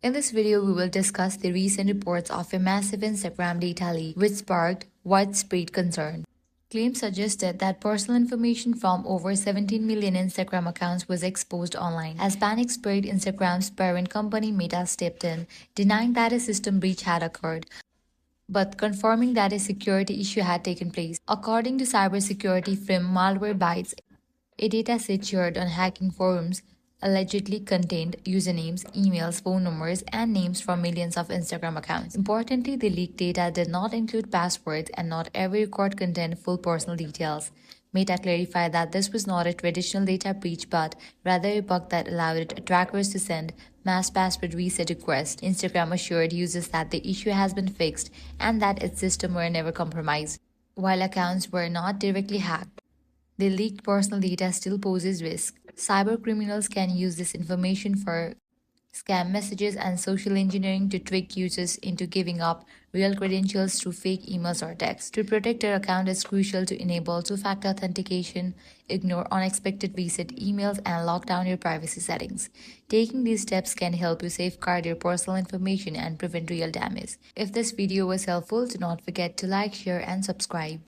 In this video, we will discuss the recent reports of a massive Instagram data leak, which sparked widespread concern. Claims suggested that personal information from over 17 million Instagram accounts was exposed online. As panic spread, Instagram's parent company Meta stepped in, denying that a system breach had occurred, but confirming that a security issue had taken place. According to cybersecurity firm Malwarebytes, a dataset shared on hacking forums allegedly contained usernames, emails, phone numbers, and names from millions of Instagram accounts. Importantly, the leaked data did not include passwords, and not every record contained full personal details. Meta clarified that this was not a traditional data breach but rather a bug that allowed attackers to send mass password reset requests. Instagram assured users that the issue has been fixed and that its systems were never compromised. While accounts were not directly hacked, the leaked personal data still poses risk. Cybercriminals can use this information for scam messages and social engineering to trick users into giving up real credentials through fake emails or texts. To protect your account, it's crucial to enable two-factor authentication, ignore unexpected reset emails, and lock down your privacy settings. Taking these steps can help you safeguard your personal information and prevent real damage. If this video was helpful, do not forget to like, share, and subscribe.